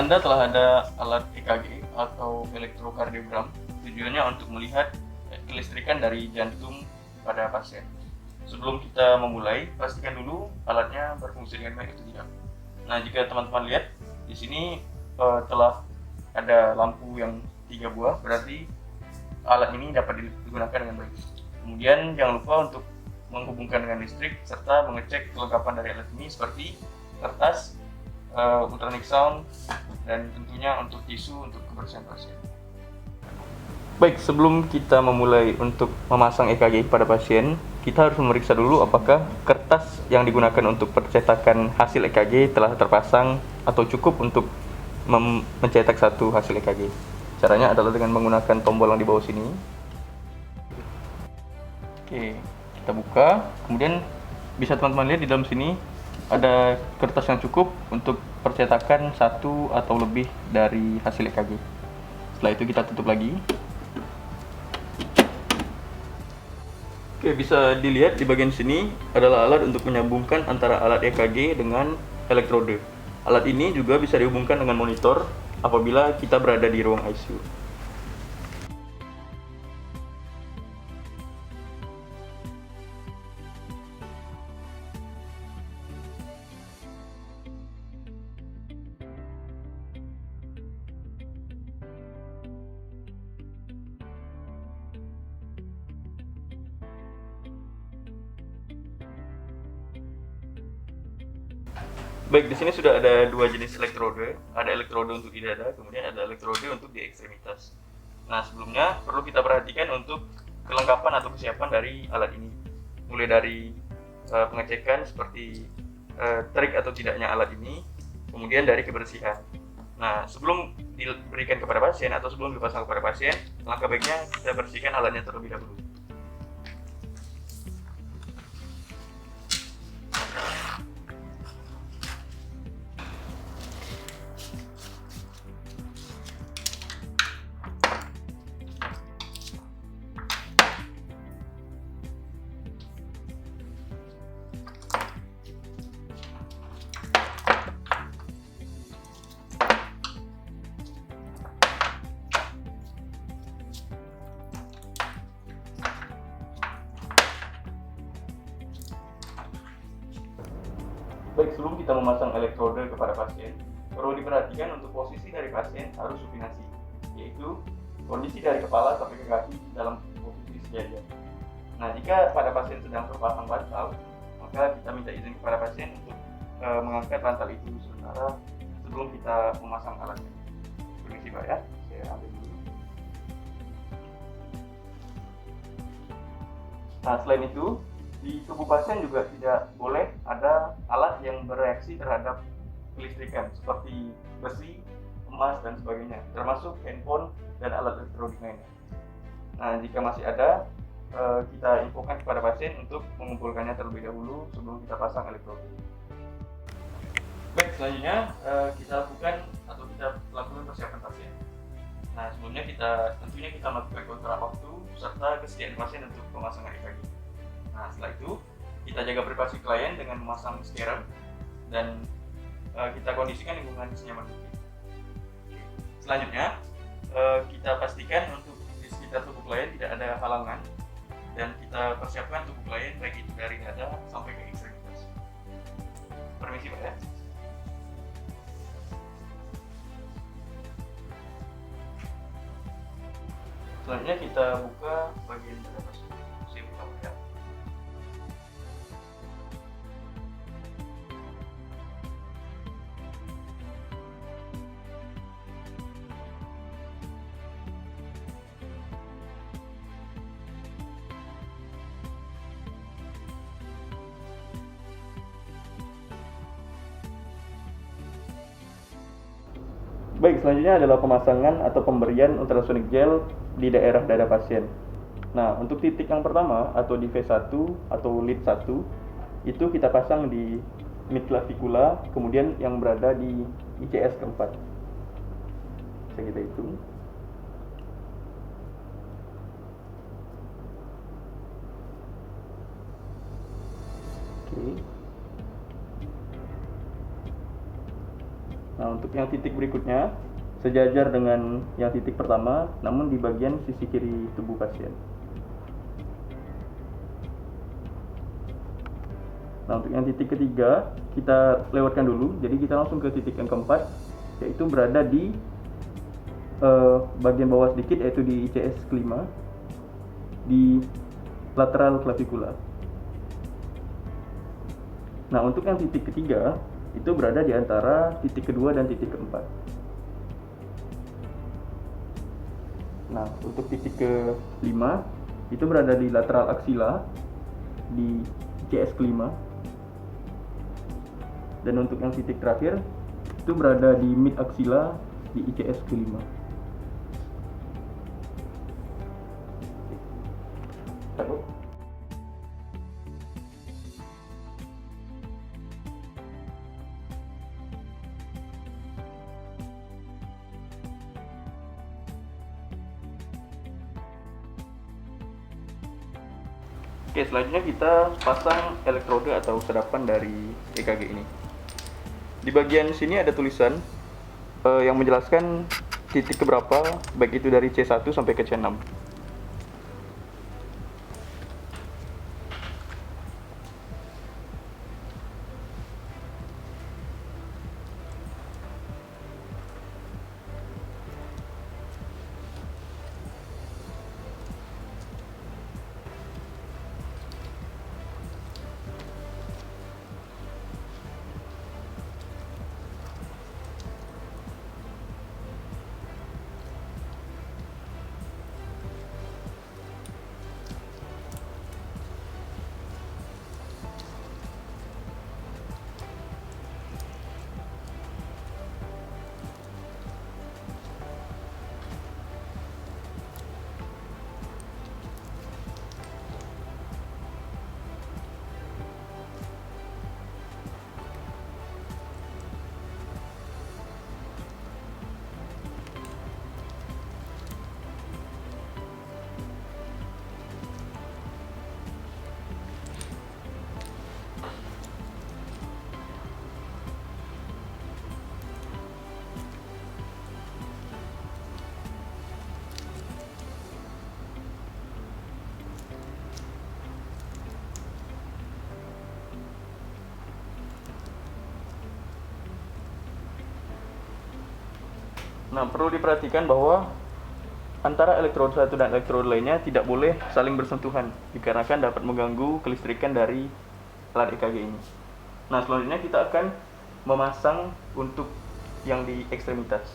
Anda telah ada alat EKG atau elektrokardiogram. Tujuannya untuk melihat kelistrikan dari jantung pada pasien. Sebelum kita memulai, pastikan dulu alatnya berfungsi dengan baik atau tidak. Nah, jika teman-teman lihat di sini telah ada lampu yang 3 buah, berarti alat ini dapat digunakan dengan baik. Kemudian jangan lupa untuk menghubungkan dengan listrik serta mengecek kelengkapan dari alat ini seperti kertas, ultrasonic sound, dan tentunya untuk tisu untuk kebersihan pasien. Baik, sebelum kita memulai untuk memasang EKG pada pasien, kita harus memeriksa dulu apakah kertas yang digunakan untuk percetakan hasil EKG telah terpasang atau cukup untuk mencetak satu hasil EKG. Caranya adalah dengan menggunakan tombol yang di bawah sini. Oke, kita buka, kemudian bisa teman-teman lihat di dalam sini ada kertas yang cukup untuk percetakan satu atau lebih dari hasil EKG. Setelah itu kita tutup lagi. Oke, bisa dilihat di bagian sini adalah alat untuk menyambungkan antara alat EKG dengan elektrode. Alat ini juga bisa dihubungkan dengan monitor apabila kita berada di ruang ICU. Baik, di sini sudah ada dua jenis elektrode. Ada elektrode untuk di dada, kemudian ada elektrode untuk di ekstremitas. Nah, sebelumnya perlu kita perhatikan untuk kelengkapan atau kesiapan dari alat ini. Mulai dari pengecekan seperti trik atau tidaknya alat ini, kemudian dari kebersihan. Nah, sebelum diberikan kepada pasien atau sebelum dipasang kepada pasien, langkah baiknya kita bersihkan alatnya terlebih dahulu. Baik, sebelum kita memasang elektrode kepada pasien, perlu diperhatikan untuk posisi dari pasien harus supinasi, yaitu kondisi dari kepala sampai ke kaki dalam posisi sejajar. Nah, jika pada pasien sedang terpasang bantal, maka kita minta izin kepada pasien untuk mengangkat bantal itu sementara sebelum kita memasang alatnya. Permisi Pak ya, saya ambil dulu. Nah, selain itu, di tubuh pasien juga tidak boleh ada alat yang bereaksi terhadap kelistrikan seperti besi, emas, dan sebagainya, termasuk handphone dan alat elektronik lainnya. Nah, jika masih ada, kita infokan kepada pasien untuk mengumpulkannya terlebih dahulu sebelum kita pasang elektrode. Baik, selanjutnya kita lakukan persiapan pasien. Nah, sebelumnya tentunya kita melakukan kontrak waktu serta kesediaan pasien untuk pemasangan EKG. Nah, setelah itu kita jaga privasi klien dengan memasang sterer dan kita kondisikan lingkungan senyaman mungkin. Selanjutnya kita pastikan untuk di sekitar tubuh klien tidak ada halangan dan kita persiapkan tubuh klien baik itu dari dada sampai ke ekstremitas. Permisi Pak ya. Selanjutnya kita buka bagian dada pasien. Saya buka ya. Baik, selanjutnya adalah pemasangan atau pemberian ultrasonic gel di daerah dada pasien. Nah, untuk titik yang pertama atau di V1 atau lead 1 itu kita pasang di mid clavicula, kemudian yang berada di ICS keempat. Bisa kita hitung. Oke. Nah, Nah, untuk yang titik berikutnya sejajar dengan yang titik pertama, namun di bagian sisi kiri tubuh pasien. Nah, untuk yang titik ketiga kita lewatkan dulu, jadi kita langsung ke titik yang keempat, yaitu berada di bagian bawah sedikit, yaitu di ICS kelima, di lateral clavicular. Nah, untuk yang titik ketiga itu berada di antara titik kedua dan titik keempat. Nah, untuk titik kelima itu berada di lateral axilla di ICS kelima. Dan untuk yang titik terakhir itu berada di mid axilla di ICS kelima. Oke, selanjutnya kita pasang elektrode atau sedapan dari EKG ini. Di bagian sini ada tulisan yang menjelaskan titik keberapa, baik itu dari C1 sampai ke C6. Nah, perlu diperhatikan bahwa antara elektrode satu dan elektrode lainnya tidak boleh saling bersentuhan, dikarenakan dapat mengganggu kelistrikan dari alat EKG ini. Nah, selanjutnya kita akan memasang untuk yang di ekstremitas.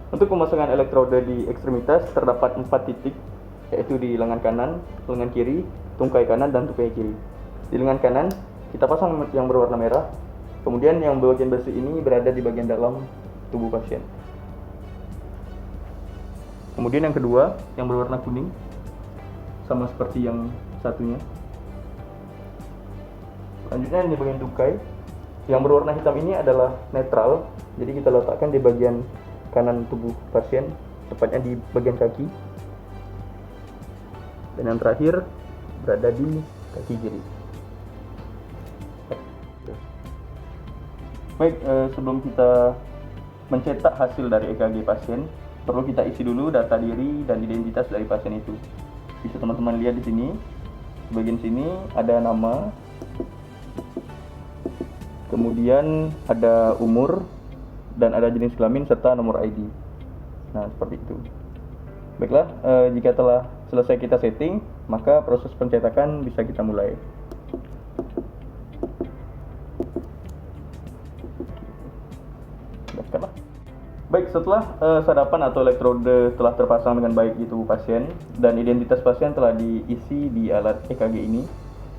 Untuk pemasangan elektrode di ekstremitas terdapat 4 titik, yaitu di lengan kanan, lengan kiri, tungkai kanan, dan tungkai kiri. Di lengan kanan kita pasang yang berwarna merah, kemudian yang bagian besi ini berada di bagian dalam tubuh pasien. Kemudian yang kedua, yang berwarna kuning, sama seperti yang satunya. Selanjutnya di bagian tukai, yang berwarna hitam ini adalah netral, jadi kita letakkan di bagian kanan tubuh pasien, tepatnya di bagian kaki. Dan yang terakhir berada di kaki kiri. Baik, sebelum kita mencetak hasil dari EKG pasien, perlu kita isi dulu data diri dan identitas dari pasien itu. Bisa teman-teman lihat di sini, di bagian sini ada nama, kemudian ada umur, dan ada jenis kelamin serta nomor ID. Nah, seperti itu. Baiklah, jika telah selesai kita setting, maka proses pencetakan bisa kita mulai. Baik, setelah sadapan atau elektrode telah terpasang dengan baik di tubuh pasien dan identitas pasien telah diisi di alat EKG ini,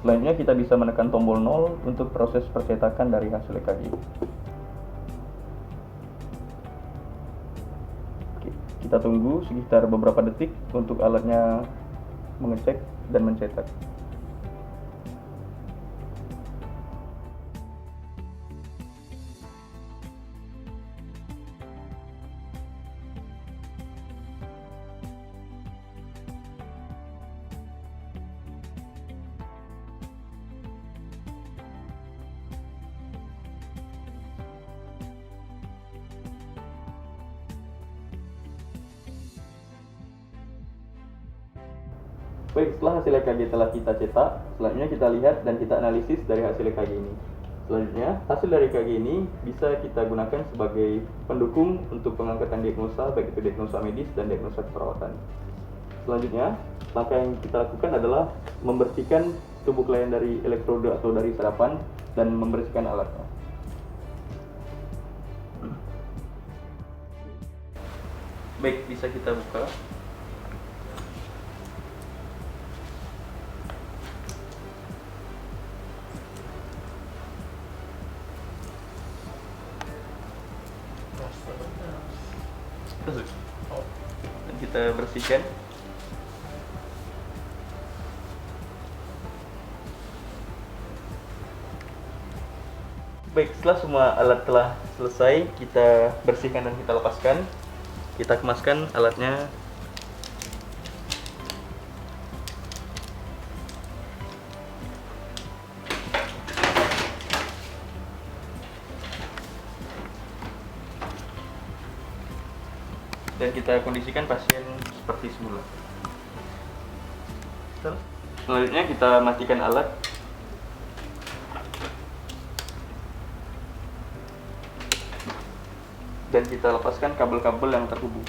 selanjutnya kita bisa menekan tombol 0 untuk proses percetakan dari hasil EKG. Oke, kita tunggu sekitar beberapa detik untuk alatnya mengecek dan mencetak. Baik, setelah hasil EKG telah kita cetak, selanjutnya kita lihat dan kita analisis dari hasil EKG ini. Selanjutnya, hasil dari EKG ini bisa kita gunakan sebagai pendukung untuk pengangkatan diagnosa, baik itu diagnosa medis dan diagnosa keperawatan. Selanjutnya, langkah yang kita lakukan adalah membersihkan tubuh klien dari elektrode atau dari serapan dan membersihkan alatnya. Baik, bisa kita buka. Dan kita bersihkan. Baik, setelah semua alat telah selesai, kita bersihkan dan kita lepaskan. Kita kemaskan alatnya. Dan kita kondisikan pasien seperti semula. Selanjutnya kita matikan alat. Dan kita lepaskan kabel-kabel yang terhubung.